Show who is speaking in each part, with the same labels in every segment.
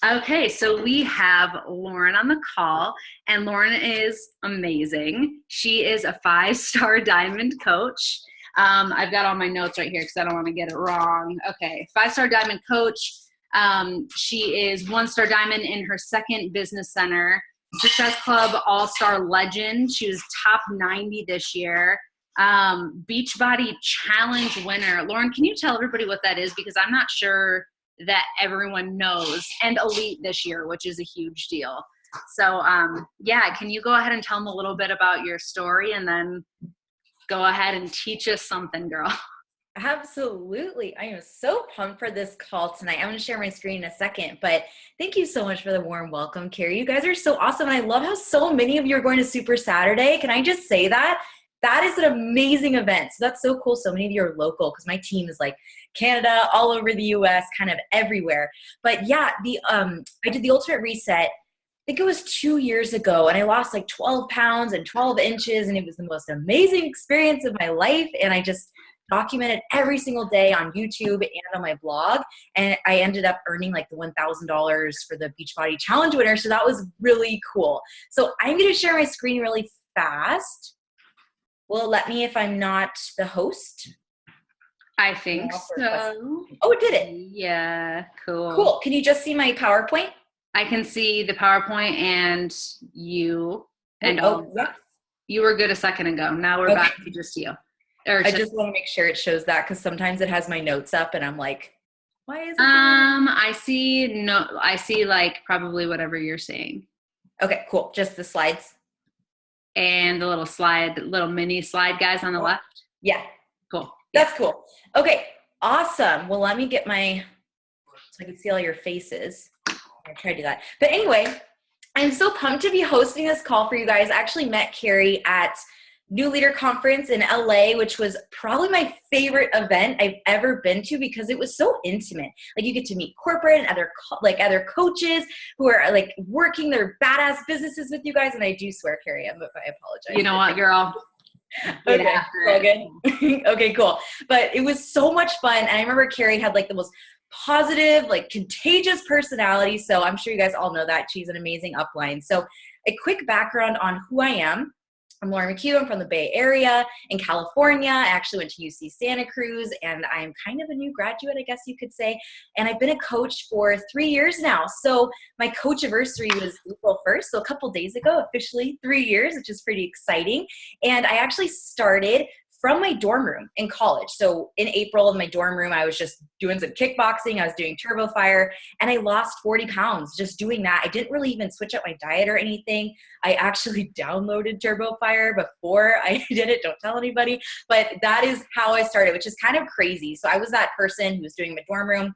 Speaker 1: Okay, so we have Lauren on the call, and Lauren is amazing. She is a five-star diamond coach. I've got all my notes right here because I don't want to get it wrong. Okay, five-star diamond coach. She is one-star diamond in her second business center. Success Club All-Star Legend. She was top 90 this year. Beachbody Challenge winner. Lauren, can you tell everybody what that is? Because I'm not sure that everyone knows, and elite this year, which is a huge deal. So yeah, can you go ahead and tell them a little bit about your story and then go ahead and teach us something, girl?
Speaker 2: Absolutely. I am so pumped for this call tonight. I'm going to share my screen in a second, but thank you so much for the warm welcome, Kerri. You guys are so awesome. And I love how so many of you are going to Super Saturday. Can I just say that? That is an amazing event. So that's so cool. So many of you are local because my team is like Canada, all over the US, kind of everywhere. But yeah, I did the Ultimate Reset. I think it was 2 years ago, and I lost like 12 pounds and 12 inches, and it was the most amazing experience of my life. And I just documented every single day on YouTube and on my blog. And I ended up earning like the $1,000 for the Beachbody Challenge winner. So that was really cool. So I'm going to share my screen really fast. Will it let me if I'm not the host?
Speaker 1: I think so.
Speaker 2: Oh, it did it.
Speaker 1: Yeah, cool.
Speaker 2: Cool. Can you just see my PowerPoint?
Speaker 1: I can see the PowerPoint and you and all.
Speaker 2: Yeah.
Speaker 1: You were good a second ago. Now we're back to just you.
Speaker 2: I just want to make sure it shows that because sometimes it has my notes up and I'm like, why is it?
Speaker 1: I see like probably whatever you're saying.
Speaker 2: Okay, cool. Just the slides.
Speaker 1: And the little mini slide guys on the left.
Speaker 2: Yeah.
Speaker 1: Cool.
Speaker 2: That's cool. Okay, awesome. Well, let me get so I can see all your faces. I try to do that. But anyway, I'm so pumped to be hosting this call for you guys. I actually met Kerri at New Leader Conference in LA, which was probably my favorite event I've ever been to because it was so intimate. Like you get to meet corporate and other coaches who are like working their badass businesses with you guys. And I do swear, Kerri, I apologize.
Speaker 1: You know what, girl?
Speaker 2: Okay, okay, cool. But it was so much fun. And I remember Kerri had like the most positive, like contagious personality. So I'm sure you guys all know that. She's an amazing upline. So a quick background on who I am. I'm Lauren McHugh. I'm from the Bay Area in California. I actually went to UC Santa Cruz, and I'm kind of a new graduate, I guess you could say. And I've been a coach for 3 years now. So my coach anniversary was April 1st. So a couple days ago, officially 3 years, which is pretty exciting. And I actually started from my dorm room in college. So in April in my dorm room, I was just doing some kickboxing. I was doing turbo fire and I lost 40 pounds just doing that. I didn't really even switch up my diet or anything. I actually downloaded turbo fire before I did it. Don't tell anybody, but that is how I started, which is kind of crazy. So I was that person who was doing my dorm room.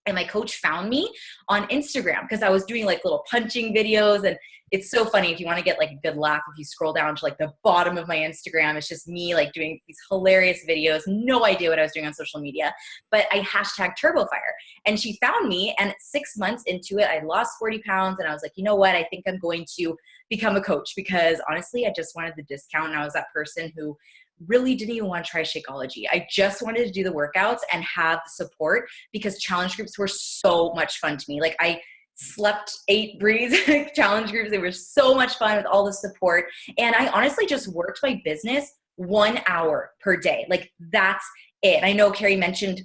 Speaker 2: And my coach found me on Instagram because I was doing like little punching videos. And it's so funny if you want to get like a good laugh, if you scroll down to like the bottom of my Instagram, it's just me like doing these hilarious videos. No idea what I was doing on social media, but I hashtag TurboFire. And she found me, and 6 months into it, I lost 40 pounds. And I was like, you know what? I think I'm going to become a coach because honestly, I just wanted the discount. And I was that person who really didn't even want to try Shakeology. I just wanted to do the workouts and have the support because challenge groups were so much fun to me. Like I slept 8 breeds challenge groups. They were so much fun with all the support. And I honestly just worked my business 1 hour per day. Like that's it. I know Kerri mentioned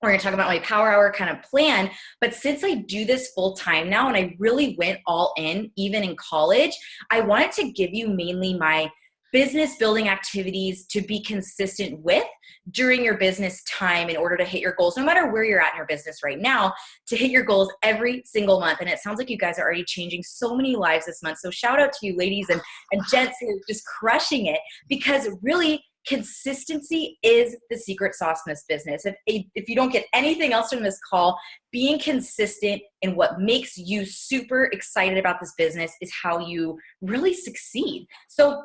Speaker 2: we're going to talk about my power hour kind of plan, but since I do this full time now and I really went all in, even in college, I wanted to give you mainly my business building activities to be consistent with during your business time in order to hit your goals, no matter where you're at in your business right now, to hit your goals every single month. And it sounds like you guys are already changing so many lives this month. So shout out to you ladies and gents who are just crushing it, because really consistency is the secret sauce in this business. If you don't get anything else from this call, being consistent in what makes you super excited about this business is how you really succeed. So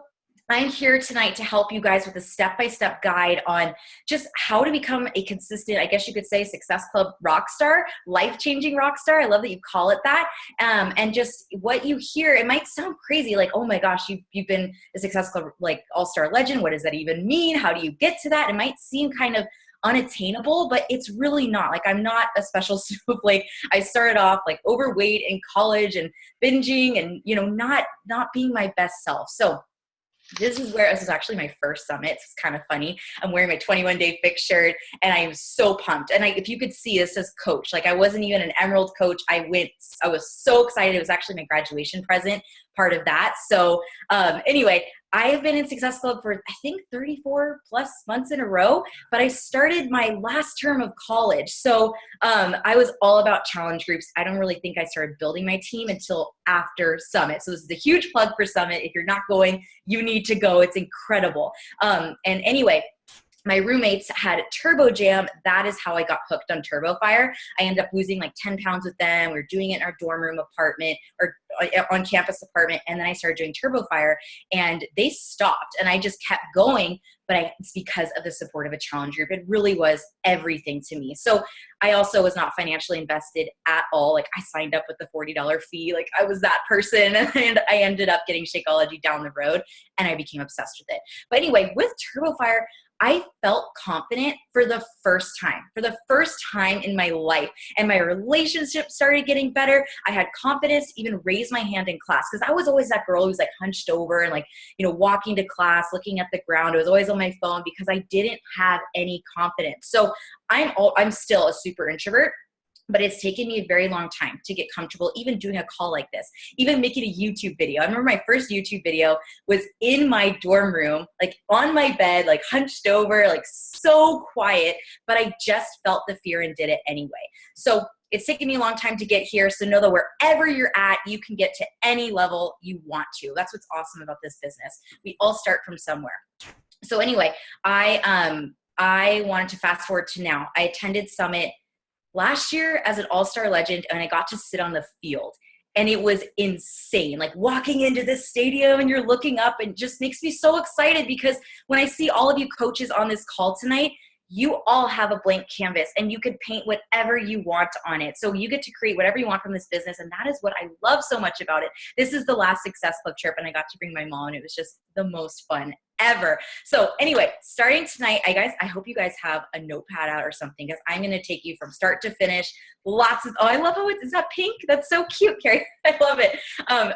Speaker 2: I'm here tonight to help you guys with a step-by-step guide on just how to become a consistent, I guess you could say, Success Club rock star, life-changing rock star. I love that you call it that. And just what you hear, it might sound crazy, like, oh my gosh, you've been a Success Club like all-star legend. What does that even mean? How do you get to that? It might seem kind of unattainable, but it's really not. Like, I'm not a special snowflake. I started off like overweight in college and binging and, you know, not being my best self. So this is actually my first summit. It's kind of funny. I'm wearing my 21-day fix shirt and I am so pumped. And if you could see, this says coach. Like, I wasn't even an Emerald coach. I was so excited. It was actually my graduation present, part of that. So anyway, I have been in Success Club for, I think, 34 plus months in a row, but I started my last term of college. So I was all about challenge groups. I don't really think I started building my team until after Summit. So this is a huge plug for Summit. If you're not going, you need to go. It's incredible. And anyway, my roommates had Turbo Jam. That is how I got hooked on Turbo Fire. I ended up losing like 10 pounds with them. We were doing it in our dorm room apartment or on campus apartment. And then I started doing Turbo Fire and they stopped and I just kept going. But it's because of the support of a challenge group. It really was everything to me. So I also was not financially invested at all. Like, I signed up with the $40 fee. Like, I was that person. And I ended up getting Shakeology down the road and I became obsessed with it. But anyway, with Turbo Fire, I felt confident for the first time in my life. And my relationship started getting better. I had confidence to even raise my hand in class because I was always that girl who was like hunched over and like, you know, walking to class, looking at the ground. I was always on my phone because I didn't have any confidence. So I'm still a super introvert. But it's taken me a very long time to get comfortable even doing a call like this, even making a YouTube video. I remember my first YouTube video was in my dorm room, like on my bed, like hunched over, like so quiet, but I just felt the fear and did it anyway. So it's taken me a long time to get here. So know that wherever you're at, you can get to any level you want to. That's what's awesome about this business. We all start from somewhere. So anyway, I wanted to fast forward to now. I attended Summit last year as an all-star legend, and I got to sit on the field. And it was insane. Like, walking into this stadium and you're looking up and just makes me so excited because when I see all of you coaches on this call tonight, you all have a blank canvas and you could paint whatever you want on it. So you get to create whatever you want from this business. And that is what I love so much about it. This is the last Success Club trip and I got to bring my mom and it was just the most fun ever. So anyway, starting tonight, I hope you guys have a notepad out or something because I'm going to take you from start to finish. I love how is that pink? That's so cute, Kerri. I love it.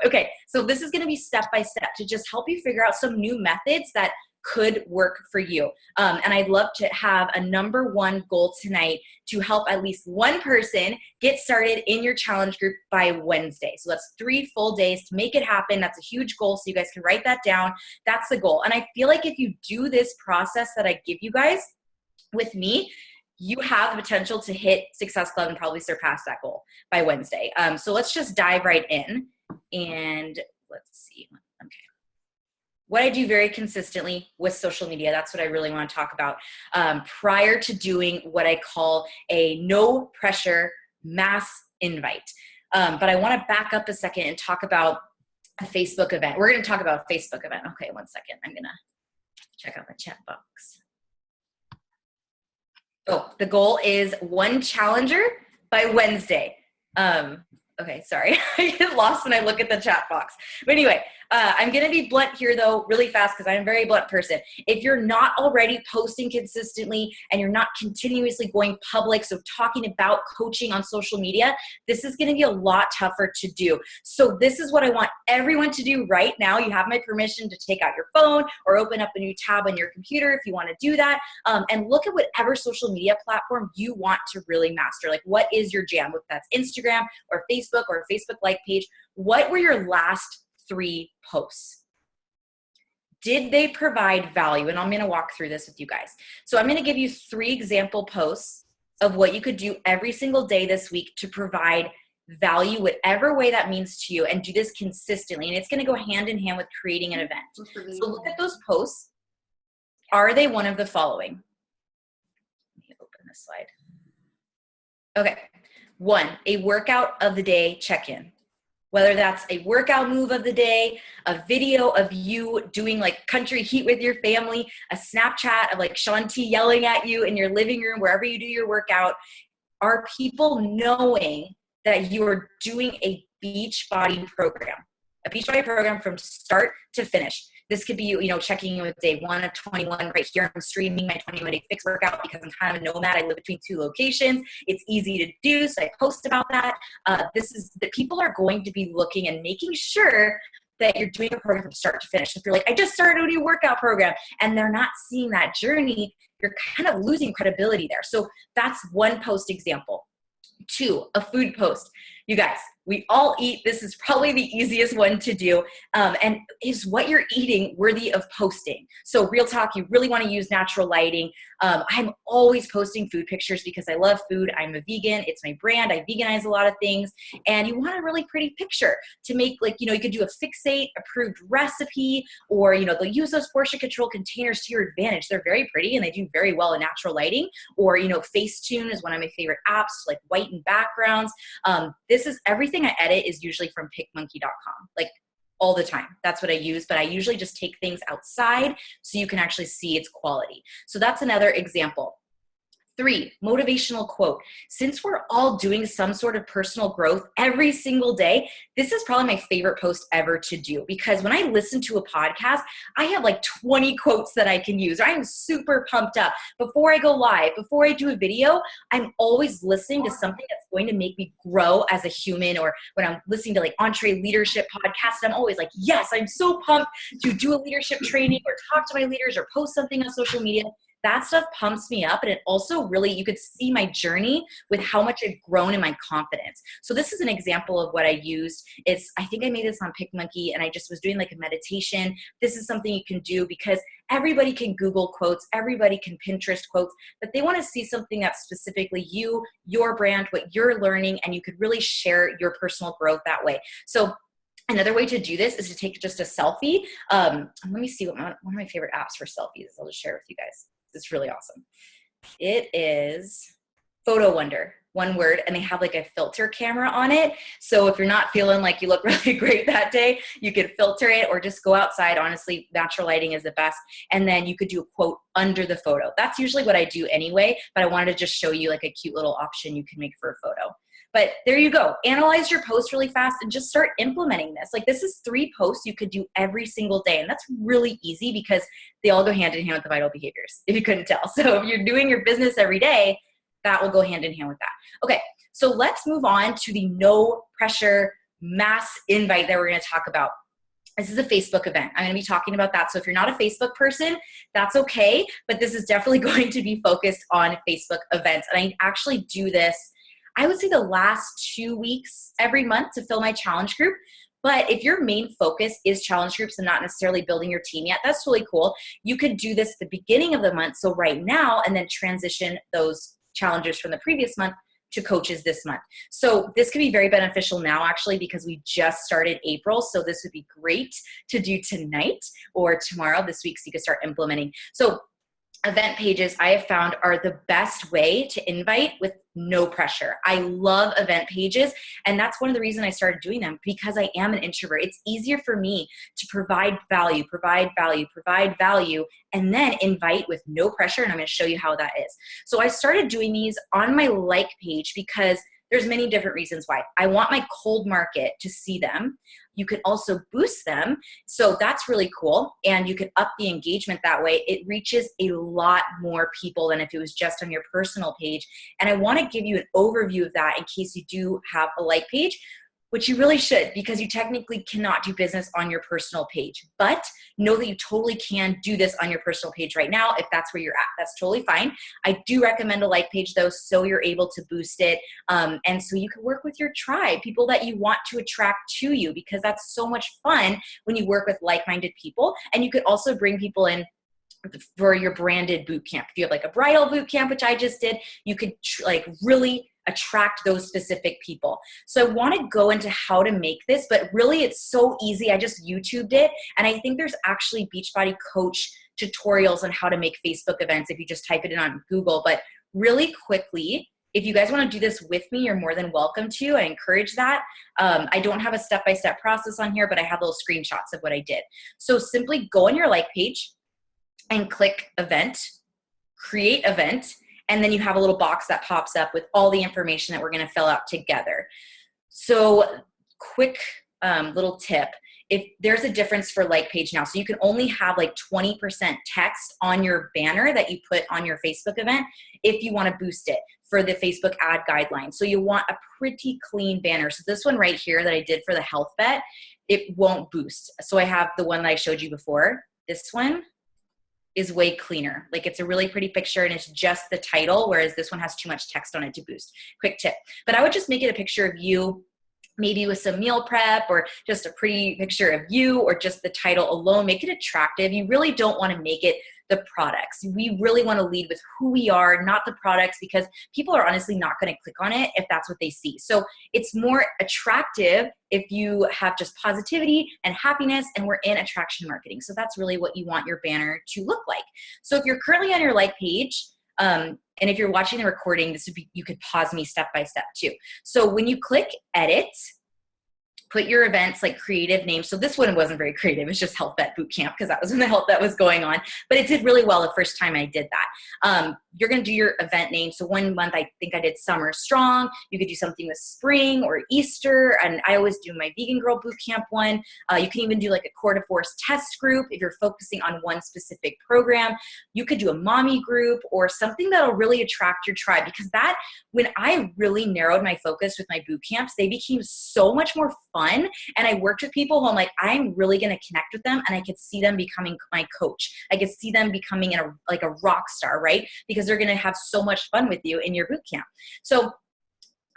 Speaker 2: Okay. So this is going to be step by step to just help you figure out some new methods that could work for you. And I'd love to have a number one goal tonight to help at least one person get started in your challenge group by Wednesday. So that's 3 full days to make it happen. That's a huge goal. So you guys can write that down. That's the goal. And I feel like if you do this process that I give you guys with me, you have the potential to hit Success Club and probably surpass that goal by Wednesday. So let's just dive right in and let's see. Okay. What I do very consistently with social media, that's what I really want to talk about, prior to doing what I call a no pressure mass invite. But I want to back up a second and talk about a Facebook event. We're going to talk about a Facebook event. Okay, one second. I'm going to check out my chat box. Oh, the goal is 1 challenger by Wednesday. Okay, sorry. I get lost when I look at the chat box. But anyway, I'm going to be blunt here, though, really fast because I'm a very blunt person. If you're not already posting consistently and you're not continuously going public, so talking about coaching on social media, this is going to be a lot tougher to do. So this is what I want everyone to do right now. You have my permission to take out your phone or open up a new tab on your computer if you want to do that, and look at whatever social media platform you want to really master. Like, what is your jam? If that's Instagram or Facebook or a Facebook like page, what were your last 3 posts? Did they provide value? And I'm going to walk through this with you guys. So I'm going to give you 3 example posts of what you could do every single day this week to provide value, whatever way that means to you, and do this consistently. And it's going to go hand in hand with creating an event. So look at those posts. Are they one of the following? Let me open this slide. Okay. 1, a workout of the day check-in. Whether that's a workout move of the day, a video of you doing like country heat with your family, a Snapchat of like Shanti yelling at you in your living room, wherever you do your workout. Are people knowing that you are doing a Beachbody program from start to finish? This could be, you know, checking in with day 1 of 21 right here. I'm streaming my 21-day fix workout because I'm kind of a nomad. I live between 2 locations. It's easy to do, so I post about that. This is that people are going to be looking and making sure that you're doing a program from start to finish. If you're like, I just started a new workout program, and they're not seeing that journey, you're kind of losing credibility there. So that's one post example. 2, a food post. You guys, we all eat. This is probably the easiest one to do. And is what you're eating worthy of posting? So real talk, you really want to use natural lighting. I'm always posting food pictures because I love food. I'm a vegan. It's my brand. I veganize a lot of things. And you want a really pretty picture to make, like, you know, you could do a fixate approved recipe, or, you know, they'll use those portion control containers to your advantage. They're very pretty and they do very well in natural lighting. Or, you know, Facetune is one of my favorite apps, like whiten backgrounds. This is everything I edit is usually from pickmonkey.com, like all the time. That's what I use, but I usually just take things outside so you can actually see its quality. So that's another example. 3, motivational quote. Since we're all doing some sort of personal growth every single day, this is probably my favorite post ever to do, because when I listen to a podcast, I have like 20 quotes that I can use. I'm super pumped up. Before I go live, before I do a video, I'm always listening to something that's going to make me grow as a human. Or when I'm listening to like Entree Leadership podcast, I'm always like, yes, I'm so pumped to do a leadership training or talk to my leaders or post something on social media. That stuff pumps me up. And it also really, you could see my journey with how much I've grown in my confidence. So this is an example of what I used. I think I made this on PicMonkey, and I just was doing like a meditation. This is something you can do because everybody can Google quotes, everybody can Pinterest quotes, but they want to see something that's specifically you, your brand, what you're learning, and you could really share your personal growth that way. So another way to do this is to take just a selfie. Let me see what one of my favorite apps for selfies is. I'll just share with you guys. It's really awesome. It is Photo Wonder, one word, and they have like a filter camera on it. So if you're not feeling like you look really great that day, you could filter it or just go outside. Honestly, natural lighting is the best. And then you could do a quote under the photo. That's usually what I do anyway, but I wanted to just show you like a cute little option you can make for a photo. But there you go. Analyze your post really fast and just start implementing this. Like, this is 3 posts you could do every single day. And that's really easy because they all go hand in hand with the vital behaviors, if you couldn't tell. So if you're doing your business every day, that will go hand in hand with that. Okay, so let's move on to the no pressure mass invite that we're going to talk about. This is a Facebook event. I'm going to be talking about that. So if you're not a Facebook person, that's okay. But this is definitely going to be focused on Facebook events. And I actually do this, I would say, the last 2 weeks every month to fill my challenge group. But if your main focus is challenge groups and not necessarily building your team yet, that's really cool. You could do this at the beginning of the month, so right now, and then transition those challengers from the previous month to coaches this month. So this could be very beneficial now, actually, because we just started April. So this would be great to do tonight or tomorrow this week so you can start implementing. So event pages, I have found, are the best way to invite with no pressure. I love event pages, and that's one of the reasons I started doing them, because I am an introvert. It's easier for me to provide value, and then invite with no pressure, and I'm going to show you how that is. So I started doing these on my like page because there's many different reasons why. I want my cold market to see them. You can also boost them. So that's really cool. And you can up the engagement that way. It reaches a lot more people than if it was just on your personal page. And I want to give you an overview of that in case you do have a like page, which you really should, because you technically cannot do business on your personal page. But know that you totally can do this on your personal page right now if that's where you're at. That's totally fine. I do recommend a like page, though, so you're able to boost it. And so you can work with your tribe, people that you want to attract to you, because that's so much fun when you work with like-minded people. And you could also bring people in for your branded boot camp. If you have like a bridal boot camp, which I just did, you could like really attract those specific people. So I want to go into how to make this, but really it's so easy. I just YouTubed it. And I think there's actually Beachbody coach tutorials on how to make Facebook events if you just type it in on Google. But really quickly, if you guys want to do this with me, you're more than welcome to. I encourage that. I don't have a step-by-step process on here, but I have little screenshots of what I did. So simply go on your like page and click event, create event, and then you have a little box that pops up with all the information that we're going to fill out together. So quick little tip. if there's a difference for like page now. So you can only have like 20% text on your banner that you put on your Facebook event if you want to boost it for the Facebook ad guidelines. So you want a pretty clean banner. So this one right here that I did for the health bet, it won't boost. So I have the one that I showed you before. This one is way cleaner. Like it's a really pretty picture and it's just the title, whereas this one has too much text on it to boost. Quick tip. But I would just make it a picture of you, maybe with some meal prep or just a pretty picture of you or just the title alone. Make it attractive. You really don't want to make it the products. We really want to lead with who we are, not the products, because people are honestly not going to click on it if that's what they see. So it's more attractive if you have just positivity and happiness, and we're in attraction marketing. So that's really what you want your banner to look like. So if you're currently on your like page, and if you're watching the recording, this would be, you could pause me step by step too. So when you click edit, put your events like creative names. So this one wasn't very creative. It's just Health Bet Bootcamp because that was when the health bet was going on. But it did really well the first time I did that. You're going to do your event name. So one month I think I did Summer Strong. You could do something with spring or Easter. And I always do my Vegan Girl Bootcamp one. You can even do like a Core to Force test group if you're focusing on one specific program. You could do a mommy group or something that'll really attract your tribe, because that, when I really narrowed my focus with my boot camps, they became so much more fun. And I worked with people who I'm like, I'm really going to connect with them, and I could see them becoming my coach. I could see them becoming like a rock star, right? Because they're going to have so much fun with you in your boot camp. So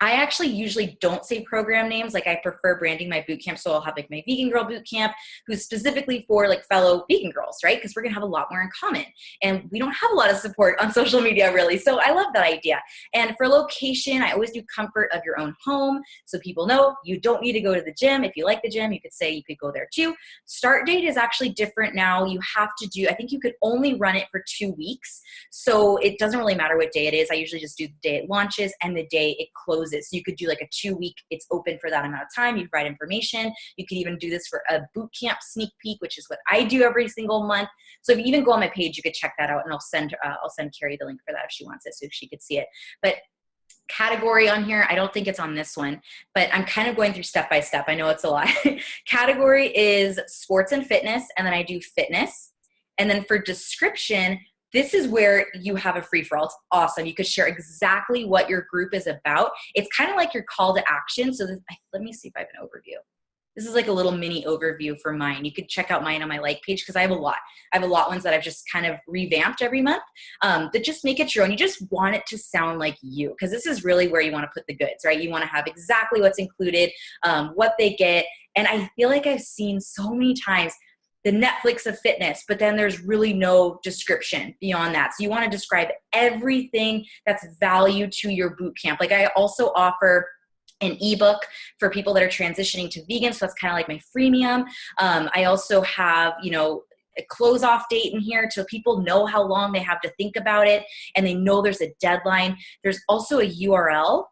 Speaker 2: I actually usually don't say program names. Like I prefer branding my boot camp. So I'll have like my Vegan Girl Boot Camp, who's specifically for like fellow vegan girls, right? Because we're going to have a lot more in common. And we don't have a lot of support on social media really. So I love that idea. And for location, I always do comfort of your own home. So people know you don't need to go to the gym. If you like the gym, you could say you could go there too. Start date is actually different now. You have to do, I think you could only run it for 2 weeks. So it doesn't really matter what day it is. I usually just do the day it launches and the day it closes. So you could do like a 2-week, it's open for that amount of time. You provide information. You could even do this for a boot camp sneak peek, which is what I do every single month. So if you even go on my page, you could check that out, and I'll send Kerri the link for that if she wants it, so she could see it. But category on here, I don't think it's on this one, but I'm kind of going through step by step. I know it's a lot. Category is sports and fitness, and then I do fitness. And then for description, this is where you have a free-for-all. It's awesome. You could share exactly what your group is about. It's kind of like your call to action. So let me see if I have an overview. This is like a little mini overview for mine. You could check out mine on my like page because I have a lot. I have a lot ones that I've just kind of revamped every month that just make it your own. You just want it to sound like you, because this is really where you want to put the goods, right? You want to have exactly what's included, what they get. And I feel like I've seen so many times the Netflix of fitness, but then there's really no description beyond that. So you want to describe everything that's value to your boot camp. Like I also offer an ebook for people that are transitioning to vegan. So that's kind of like my freemium. I also have, a close off date in here so people know how long they have to think about it and they know there's a deadline. There's also a URL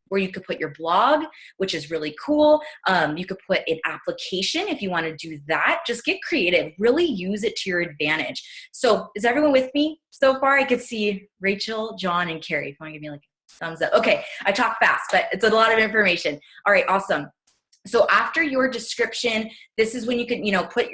Speaker 2: where you could put your blog, which is really cool. You could put an application if you want to do that. Just get creative. Really use it to your advantage. So is everyone with me so far? I could see Rachel, John, and Kerri. If you want to give me like a thumbs up. Okay, I talk fast, but it's a lot of information. All right, awesome. So after your description, this is when you can,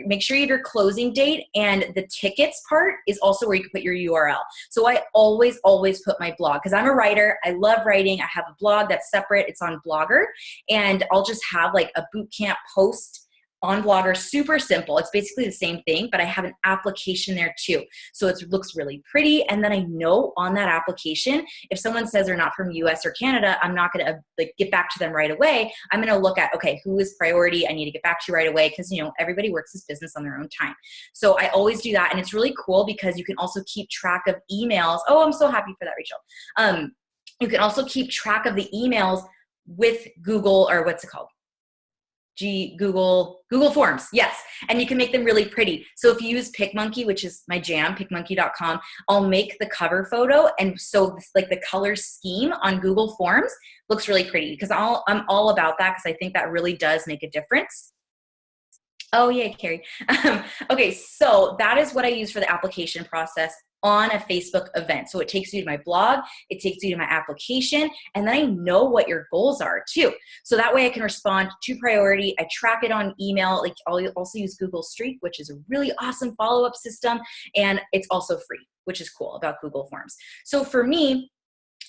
Speaker 2: make sure you have your closing date, and the tickets part is also where you can put your URL. So I always put my blog, because I'm a writer. I love writing. I have a blog that's separate. It's on Blogger, and I'll just have like a bootcamp post on Blogger, super simple. It's basically the same thing, but I have an application there too. So it looks really pretty. And then I know on that application, if someone says they're not from US or Canada, I'm not going to get back to them right away. I'm going to look at, okay, who is priority? I need to get back to you right away, because everybody works this business on their own time. So I always do that. And it's really cool because you can also keep track of emails. Oh, I'm so happy for that, Rachel. You can also keep track of the emails with Google, or what's it called? Google Forms, yes. And you can make them really pretty. So if you use PicMonkey, which is my jam, picmonkey.com, I'll make the cover photo. And so like the color scheme on Google Forms looks really pretty, because I'm all about that, because I think that really does make a difference. Oh, yeah, Kerri. Okay, so that is what I use for the application process. on a Facebook event. So it takes you to my blog, it takes you to my application, and then I know what your goals are too. So that way I can respond to priority. I track it on email. Like I'll also use Google Streak, which is a really awesome follow-up system. And it's also free, which is cool about Google Forms. So for me,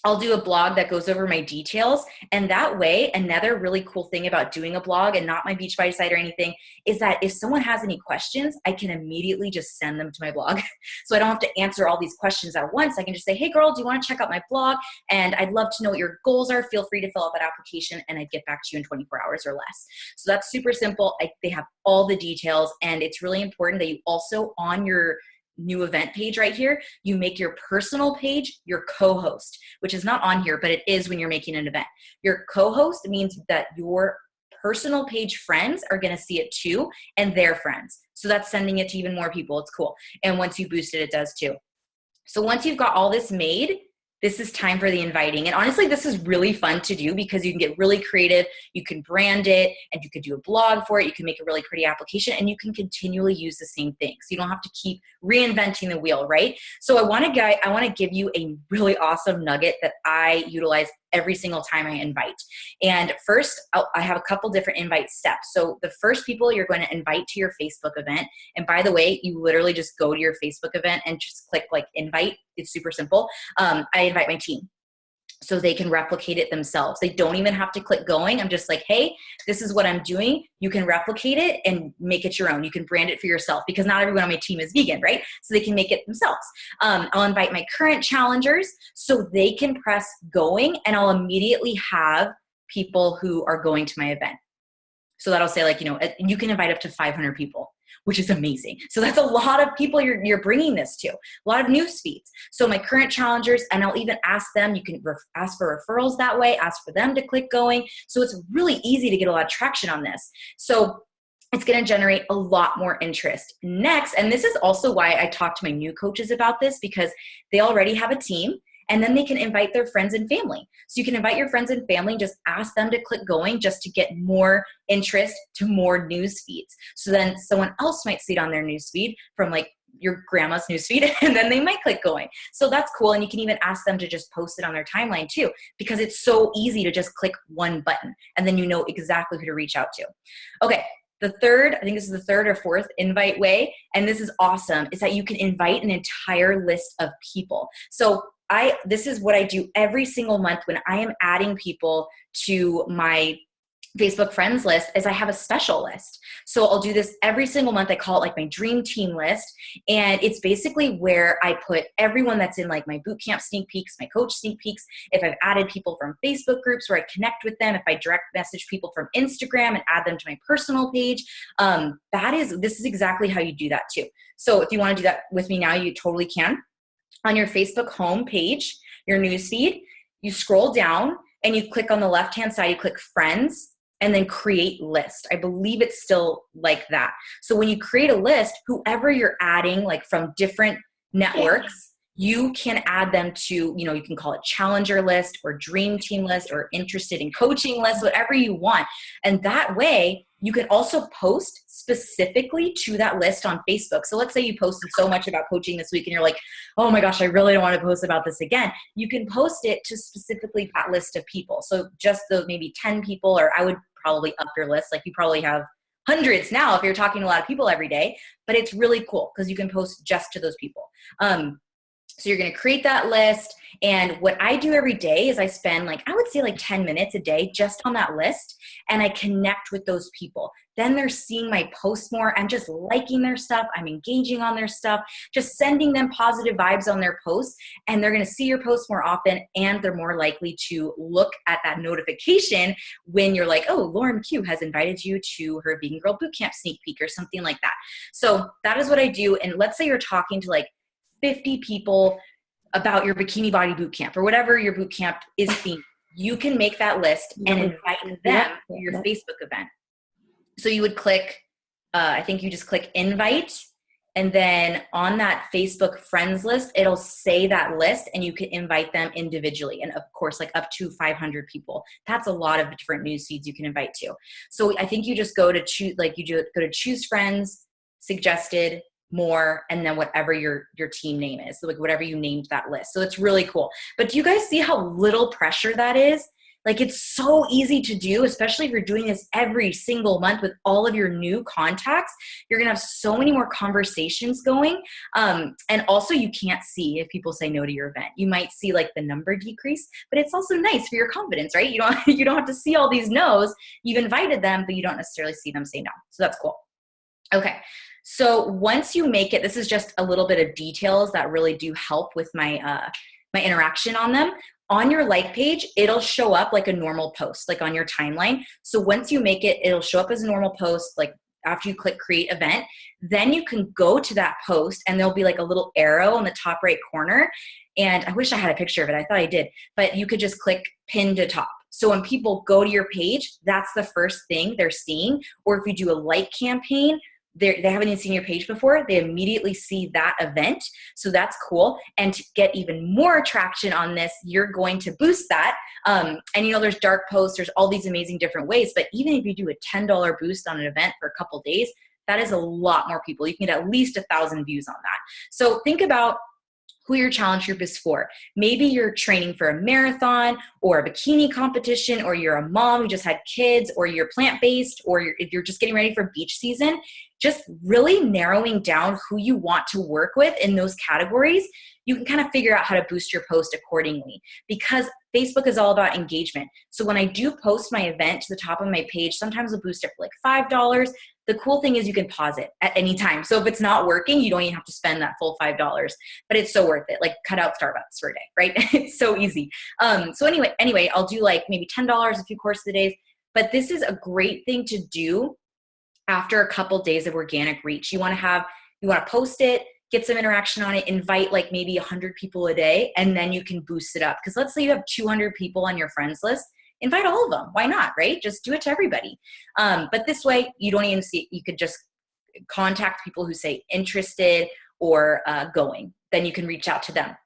Speaker 2: I'll do a blog that goes over my details. And that way, another really cool thing about doing a blog and not my Beachbody site or anything is that if someone has any questions, I can immediately just send them to my blog. So I don't have to answer all these questions at once. I can just say, hey girl, do you want to check out my blog? And I'd love to know what your goals are. Feel free to fill out that application and I'd get back to you in 24 hours or less. So that's super simple. They have all the details, and it's really important that you also on your new event page right here, you make your personal page your co-host, which is not on here, but it is when you're making an event. Your co-host means that your personal page friends are going to see it too, and their friends. So that's sending it to even more people. It's cool. And once you boost it, it does too. So once you've got all this made, this is time for the inviting. And honestly, this is really fun to do because you can get really creative. You can brand it, and you could do a blog for it. You can make a really pretty application, and you can continually use the same thing. So you don't have to keep reinventing the wheel, right? So I want to give you a really awesome nugget that I utilize every single time I invite. And first, I have a couple different invite steps. So the first people you're going to invite to your Facebook event, and by the way, you literally just go to your Facebook event and just click like invite. It's super simple. I invite my team so they can replicate it themselves. They don't even have to click going. I'm just like, hey, this is what I'm doing. You can replicate it and make it your own. You can brand it for yourself because not everyone on my team is vegan, right? So they can make it themselves. I'll invite my current challengers so they can press going, and I'll immediately have people who are going to my event. So that'll say like, you can invite up to 500 people, which is amazing. So that's a lot of people you're bringing this to, a lot of news feeds. So my current challengers, and I'll even ask them, you can ask for referrals that way, ask for them to click going. So it's really easy to get a lot of traction on this. So it's going to generate a lot more interest. Next, and this is also why I talk to my new coaches about this, because they already have a team. And then they can invite their friends and family. So you can invite your friends and family, just ask them to click going just to get more interest to more news feeds. So then someone else might see it on their news feed from like your grandma's news feed, and then they might click going. So that's cool. And you can even ask them to just post it on their timeline too, because it's so easy to just click one button and then you know exactly who to reach out to. Okay. The third, I think this is the third or fourth invite way, and this is awesome, is that you can invite an entire list of people. So this is what I do every single month when I am adding people to my Facebook friends list, is I have a special list. So I'll do this every single month. I call it like my dream team list. And it's basically where I put everyone that's in like my bootcamp sneak peeks, my coach sneak peeks. If I've added people from Facebook groups where I connect with them, if I direct message people from Instagram and add them to my personal page, this is exactly how you do that too. So if you want to do that with me now, you totally can. On your Facebook home page, your newsfeed, you scroll down and you click on the left-hand side, you click friends, and then create list. I believe it's still like that. So when you create a list, whoever you're adding, like from different networks, you can add them to, you can call it challenger list or dream team list or interested in coaching list, whatever you want. And that way you can also post specifically to that list on Facebook. So let's say you posted so much about coaching this week and you're like, oh my gosh, I really don't want to post about this again. You can post it to specifically that list of people. So just the maybe 10 people, or I would probably up your list. Like you probably have hundreds now if you're talking to a lot of people every day, but it's really cool because you can post just to those people. So you're going to create that list. And what I do every day is I spend I would say 10 minutes a day just on that list. And I connect with those people. Then they're seeing my posts more. I'm just liking their stuff. I'm engaging on their stuff, just sending them positive vibes on their posts. And they're going to see your posts more often. And they're more likely to look at that notification when you're like, oh, Lauren McHugh has invited you to her Vegan Girl Bootcamp sneak peek or something like that. So that is what I do. And let's say you're talking to 50 people about your bikini body boot camp or whatever your boot camp is themed. You can make that list and invite them to your Facebook event. So you would click, I think you just click invite, and then on that Facebook friends list, it'll say that list and you can invite them individually. And of course, up to 500 people. That's a lot of different news feeds you can invite to. So I think you just go to choose, go to choose friends, suggested, more, and then whatever your team name is. So like whatever you named that list. So it's really cool. But do you guys see how little pressure that is? Like it's so easy to do, especially if you're doing this every single month with all of your new contacts. You're going to have so many more conversations going. And also you can't see if people say no to your event. You might see like the number decrease, but it's also nice for your confidence, right? You don't have to see all these no's. You've invited them, but you don't necessarily see them say no. So that's cool. Okay. So once you make it, this is just a little bit of details that really do help with my interaction on them. On your like page, it'll show up like a normal post, like on your timeline. So once you make it, it'll show up as a normal post, like after you click create event. Then you can go to that post and there'll be like a little arrow in the top right corner. And I wish I had a picture of it. I thought I did, but you could just click pin to top. So when people go to your page, that's the first thing they're seeing. Or if you do a like campaign, they haven't even seen your page before, they immediately see that event. So that's cool. And to get even more traction on this, you're going to boost that. And there's dark posts, there's all these amazing different ways, but even if you do a $10 boost on an event for a couple days, that is a lot more people. You can get at least 1,000 views on that. So think about who your challenge group is for. Maybe you're training for a marathon or a bikini competition, or you're a mom who just had kids, or you're plant-based, or if you're just getting ready for beach season. Just really narrowing down who you want to work with in those categories, you can kind of figure out how to boost your post accordingly, because Facebook is all about engagement. So when I do post my event to the top of my page, sometimes I'll boost it for like $5. The cool thing is you can pause it at any time. So if it's not working, you don't even have to spend that full $5, but it's so worth it. Like cut out Starbucks for a day, right? It's so easy. So anyway, I'll do like maybe $10 a few course of the days, but this is a great thing to do after a couple days of organic reach. You want to post it, get some interaction on it, invite like maybe 100 people a day, and then you can boost it up. Because let's say you have 200 people on your friends list, invite all of them. Why not, right? Just do it to everybody. But this way, you don't even see, you could just contact people who say interested or going. Then you can reach out to them.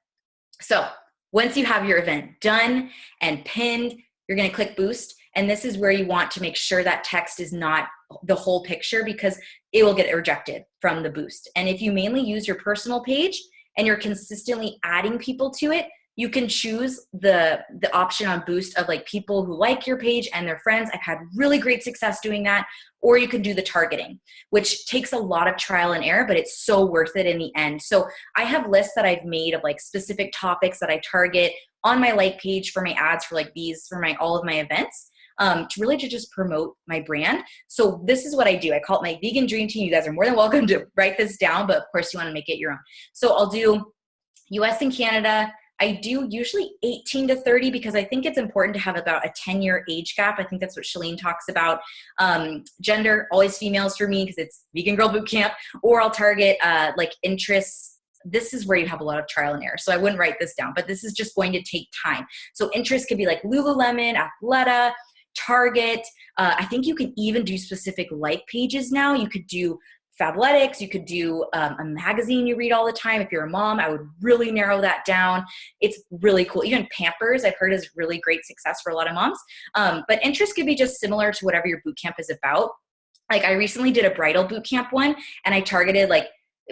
Speaker 2: So once you have your event done and pinned, you're going to click boost. And this is where you want to make sure that text is not the whole picture, because it will get rejected from the boost. And if you mainly use your personal page and you're consistently adding people to it, you can choose the option on boost of like people who like your page and their friends. I've had really great success doing that. Or you can do the targeting, which takes a lot of trial and error, but it's so worth it in the end. So I have lists that I've made of like specific topics that I target on my like page for my ads for like these, for all of my events. To just promote my brand. So this is what I do. I call it my vegan dream team. You guys are more than welcome to write this down, but of course you want to make it your own. So I'll do US and Canada. I do usually 18 to 30 because I think it's important to have about a 10-year age gap. I think that's what Shalene talks about. Gender, always females for me because it's Vegan Girl Boot Camp, or I'll target like interests. This is where you have a lot of trial and error. So I wouldn't write this down, but this is just going to take time. So interests could be like Lululemon, Athleta, Target. I think you can even do specific like pages now. You could do Fabletics. You could do a magazine you read all the time. If you're a mom, I would really narrow that down. It's really cool. Even Pampers, I've heard, is really great success for a lot of moms. But interest could be just similar to whatever your boot camp is about. Like I recently did a bridal boot camp one, and I targeted like,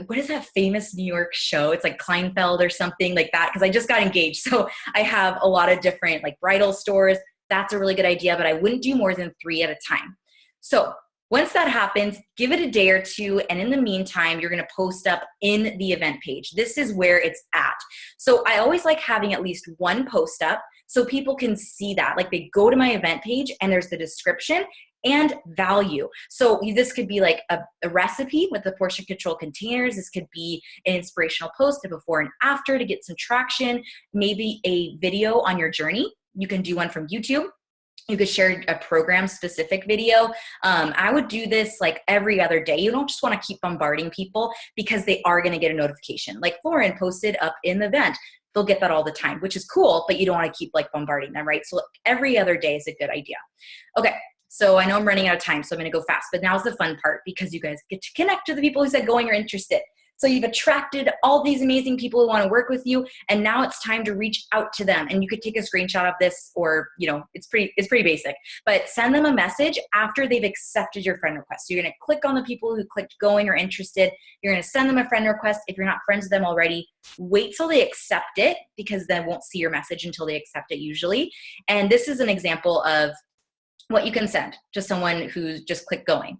Speaker 2: what is that famous New York show? It's like Kleinfeld or something like that, because I just got engaged. So I have a lot of different like bridal stores. That's a really good idea, but I wouldn't do more than 3 at a time. So once that happens, give it a day or two. And in the meantime, you're going to post up in the event page. This is where it's at. So I always like having at least one post up so people can see that. Like they go to my event page and there's the description and value. So this could be like a recipe with the portion control containers. This could be an inspirational post, a before and after to get some traction, maybe a video on your journey. You can do one from YouTube. You could share a program specific video. I would do this like every other day. You don't just want to keep bombarding people because they are going to get a notification. Like Lauren posted up in the event. They'll get that all the time, which is cool, but you don't want to keep like bombarding them, right? So every other day is a good idea. Okay. So I know I'm running out of time, so I'm going to go fast, but now's the fun part because you guys get to connect to the people who said going or interested. So you've attracted all these amazing people who want to work with you, and now it's time to reach out to them. And you could take a screenshot of this, or, it's pretty basic, but send them a message after they've accepted your friend request. So you're going to click on the people who clicked going or interested. You're going to send them a friend request. If you're not friends with them already, wait till they accept it, because they won't see your message until they accept it usually. And this is an example of what you can send to someone who's just clicked going.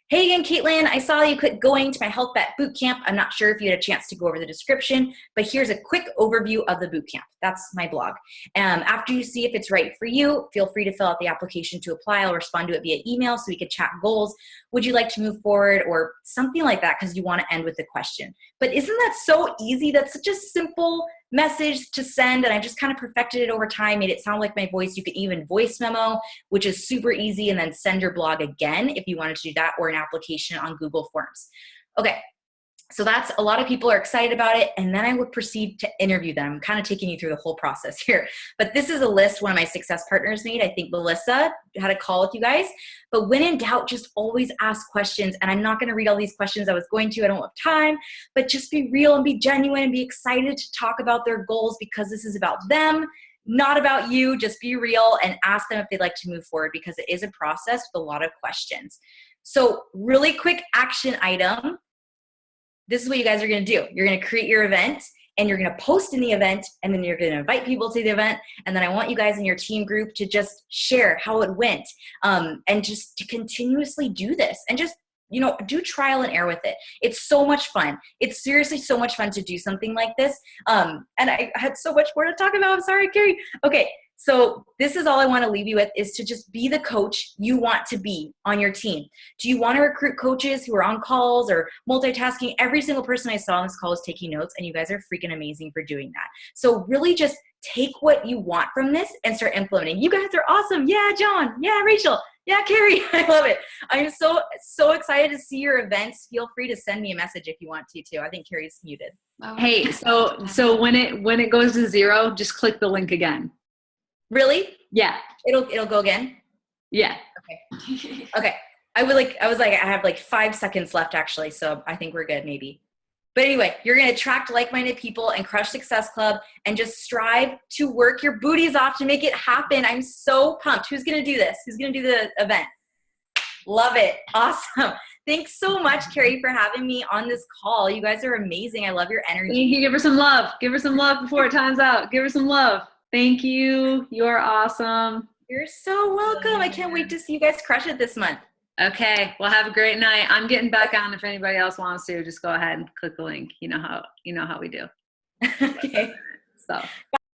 Speaker 2: Hey again, Caitlin, I saw you click going to my Health Bet Bootcamp. I'm not sure if you had a chance to go over the description, but here's a quick overview of the bootcamp. That's my blog. After you see if it's right for you, feel free to fill out the application to apply. I'll respond to it via email so we can chat goals. Would you like to move forward, or something like that, because you want to end with the question. But isn't that so easy? That's such a simple message to send, and I've just kind of perfected it over time, made it sound like my voice. You can even voice memo, which is super easy, and then send your blog again if you wanted to do that, or an application on Google Forms. Okay, so that's, a lot of people are excited about it, and then I would proceed to interview them. I'm kind of taking you through the whole process here, but this is a list one of my success partners made. I think Melissa had a call with you guys, but when in doubt, just always ask questions. And I'm not going to read all these questions. I was going to, I don't have time, but just be real and be genuine and be excited to talk about their goals, because this is about them, not about you. Just be real and ask them if they'd like to move forward, because it is a process with a lot of questions. So really quick action item. This is what you guys are going to do. You're going to create your event, and you're going to post in the event, and then you're going to invite people to the event. And then I want you guys in your team group to just share how it went, and just to continuously do this, and just, do trial and error with it. It's so much fun. It's seriously so much fun to do something like this. And I had so much more to talk about. I'm sorry, Kerri. Okay. So this is all I want to leave you with, is to just be the coach you want to be on your team. Do you want to recruit coaches who are on calls or multitasking? Every single person I saw on this call was taking notes, and you guys are freaking amazing for doing that. So really just take what you want from this and start implementing. You guys are awesome. Yeah, John. Yeah, Rachel. Yeah, Kerri. I love it. I'm so excited to see your events. Feel free to send me a message if you want to too. I think Kerri's muted.
Speaker 1: Hey, so when it goes to 0, just click the link again.
Speaker 2: Really?
Speaker 1: Yeah.
Speaker 2: It'll go again?
Speaker 1: Yeah.
Speaker 2: Okay. Okay. I was like, I have like 5 seconds left actually, so I think we're good maybe. But anyway, you're going to attract like-minded people and crush Success Club, and just strive to work your booties off to make it happen. I'm so pumped. Who's going to do this? Who's going to do the event? Love it. Awesome. Thanks so much, Kerri, for having me on this call. You guys are amazing. I love your energy.
Speaker 1: Thank you. Give her some love. Give her some love before it time's out. Give her some love. Thank you. You're awesome.
Speaker 2: You're so welcome. I can't wait to see you guys crush it this month.
Speaker 1: Okay. Well, have a great night. I'm getting back on. If anybody else wants to, just go ahead and click the link. You know how we do.
Speaker 2: Okay.
Speaker 1: So.